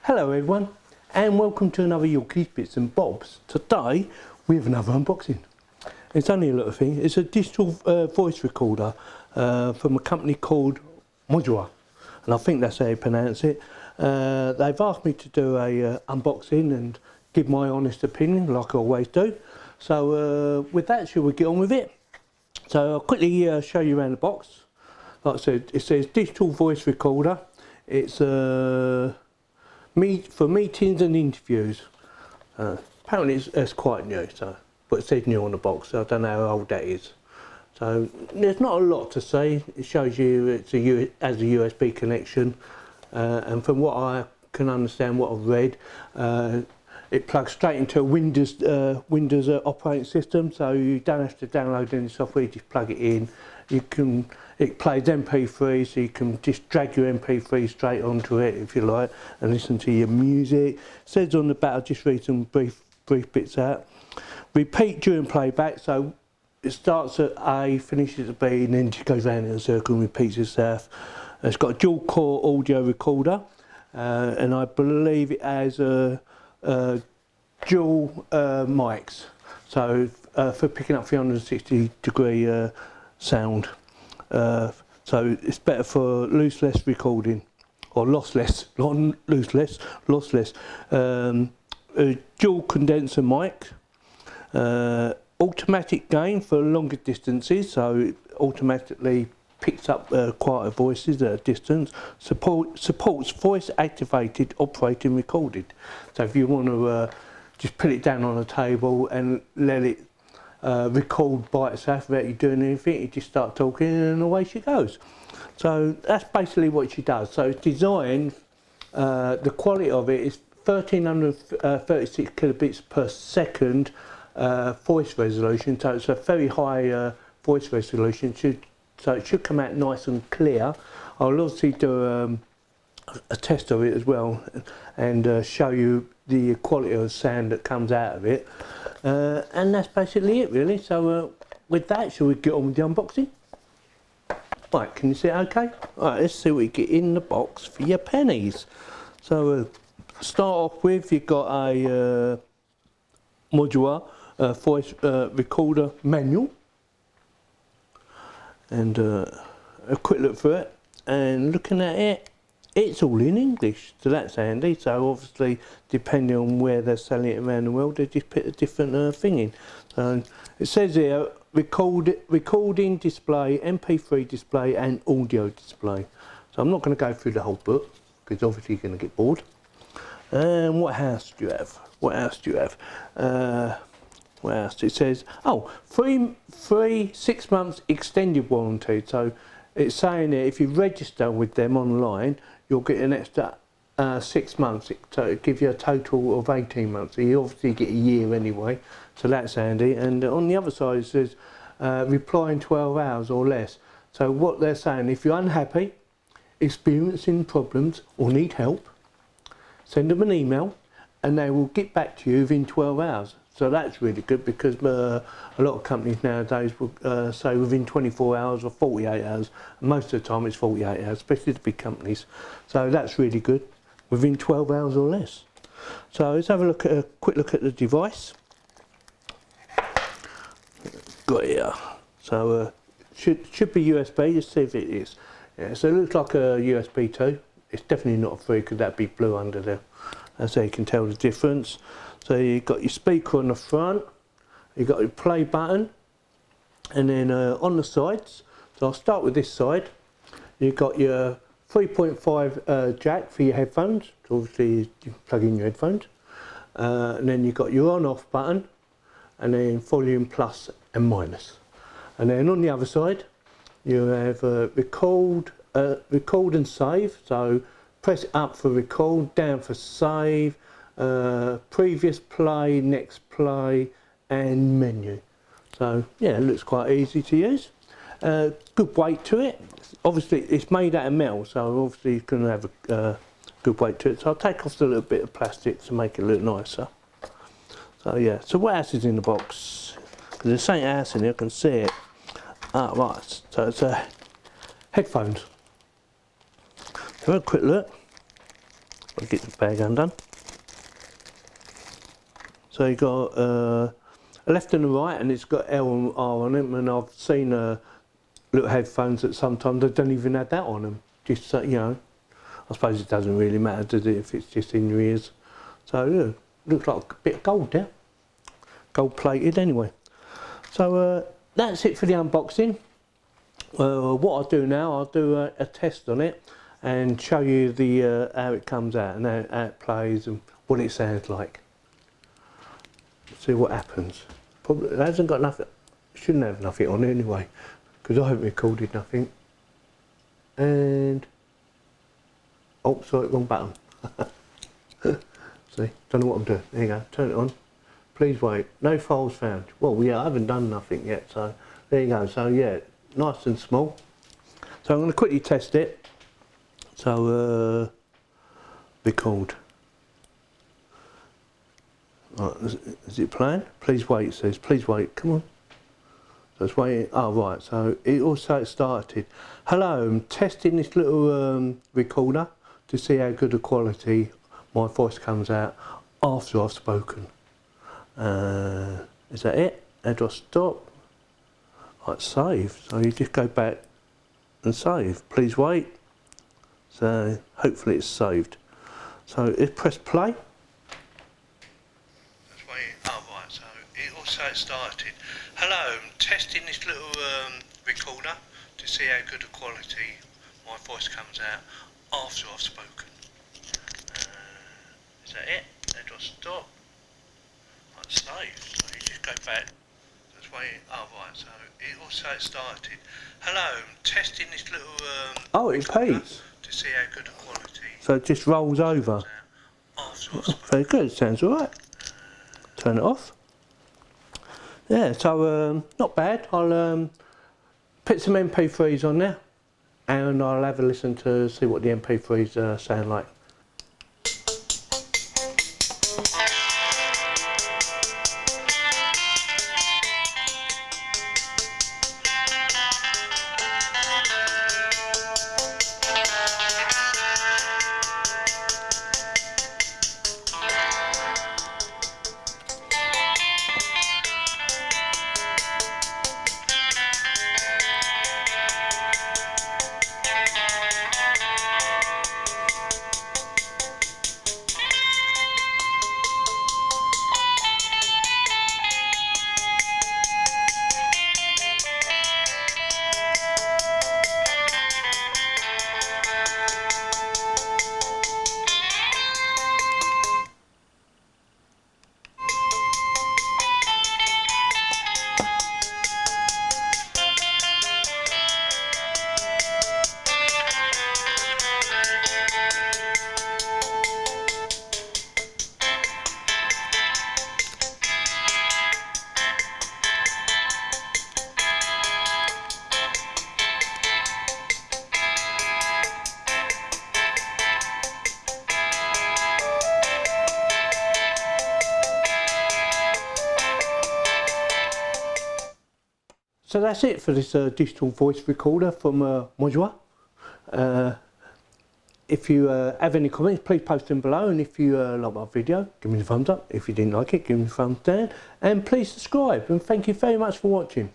Hello everyone, and welcome to another Yorkies Bits and Bobs. Today we have another unboxing. It's only a little thing. It's a digital voice recorder from a company called MAOZUA, and I think that's how you pronounce it. They've asked me to do a unboxing and give my honest opinion, like I always do. So with that, shall we get on with it? So I'll quickly show you around the box. Like I said, it says digital voice recorder. It's for meetings and interviews. Apparently it's quite new, but it says new on the box, so I don't know how old that is. So there's not a lot to say. It shows you has a USB connection, and from what I can understand, what I've read, it plugs straight into a Windows operating system, so you don't have to download any software. You just plug it in. It plays MP3, so you can just drag your MP3 straight onto it if you like and listen to your music. It says on the back, I'll just read some brief bits out. Repeat during playback, so it starts at A, finishes at B, and then just goes round in a circle and repeats itself. It's got a dual core audio recorder, and I believe it has dual mics, so for picking up 360 degree sound. So it's better for lossless recording, or lossless, not lossless. Dual condenser mic, automatic gain for longer distances, so it automatically picks up quieter voices at a distance. Supports voice activated operating recorded. So if you want to just put it down on a table and let it record by itself without you doing anything, you just start talking and away she goes. So that's basically what she does. So it's designed, the quality of it is 1336 kilobits per second voice resolution, so it's a very high voice resolution, so it should come out nice and clear. I'll obviously do a test of it as well and show you the quality of the sound that comes out of it. And that's basically it really. So with that, shall we get on with the unboxing? Right, can you see it okay? Right, let's see what you get in the box for your pennies. So start off with, you've got a MAOZUA voice recorder manual, and a quick look through it, and looking at it, it's all in English, so that's handy. So obviously, depending on where they're selling it around the world, they just put a different thing in. So it says here, recording display, MP3 display and audio display. So I'm not going to go through the whole book, because obviously you're going to get bored. And what else do you have? What else? It says, oh, free 6 months extended warranty. So it's saying that if you register with them online, you'll get an extra 6 months, so it'll give you a total of 18 months. So you obviously get a year anyway, so that's handy. And on the other side it says, reply in 12 hours or less. So what they're saying, if you're unhappy, experiencing problems or need help, send them an email and they will get back to you within 12 hours. So that's really good, because a lot of companies nowadays will say within 24 hours or 48 hours. And most of the time it's 48 hours, especially the big companies. So that's really good, within 12 hours or less. So let's have a quick look at the device. Got it here. So should be USB. Let's see if it is. Yeah, so it looks like a USB 2. It's definitely not a 3, because that'd be blue under there. So you can tell the difference. So you've got your speaker on the front, you've got your play button, and then on the sides, so I'll start with this side, you've got your 3.5 jack for your headphones, so obviously you plug in your headphones, and then you've got your on-off button, and then volume plus and minus. And then on the other side, you have record and save, so press up for record, down for save, previous play, next play and menu. So yeah, it looks quite easy to use. Good weight to it. Obviously it's made out of metal, so obviously you can have a good weight to it. So I'll take off the little bit of plastic to make it look nicer. So yeah, so what else is in the box? Because there's something else in here, I can see it. Ah right, so it's headphones. So have a quick look. I'll get the bag undone. So you've got a left and a right, and it's got L and R on them, and I've seen little headphones that sometimes they don't even have that on them. Just you know, I suppose it doesn't really matter, does it, if it's just in your ears. So yeah, looks like a bit of gold there. Gold plated anyway. So that's it for the unboxing. What I'll do now, I'll do a test on it and show you the how it comes out and how it plays and what it sounds like. See what happens. Probably it hasn't got nothing, shouldn't have nothing on it anyway, because I haven't recorded nothing. And oh, sorry, wrong button. See, don't know what I'm doing. There you go, turn it on. Please wait, no files found. Well, yeah, I haven't done nothing yet, so there you go. So yeah, nice and small. So I'm going to quickly test it. So record. Right, is it playing? Please wait, it says. Please wait, come on. So it's waiting. Oh right, so it also started. Hello, I'm testing this little recorder to see how good a quality my voice comes out after I've spoken. Is that it? How do I stop? Right, save. So you just go back and save. Please wait. So hopefully it's saved. So let's press play. That's waiting. Oh right, so it also started. Hello, I'm testing this little recorder to see how good a quality my voice comes out after I've spoken. Is that it? How do I stop? Right, save. So you just go back. That's waiting. Oh right, so it also started. Hello, I'm testing this little oh, it repeats to see how good a quality. So it just rolls over. Very good, sounds alright. Turn it off. Yeah, so not bad. I'll put some MP3s on there and I'll have a listen to see what the MP3s sound like. So that's it for this digital voice recorder from MAOZUA. If you have any comments, please post them below, and if you like my video, give me a thumbs up. If you didn't like it, give me a thumbs down, and please subscribe, and thank you very much for watching.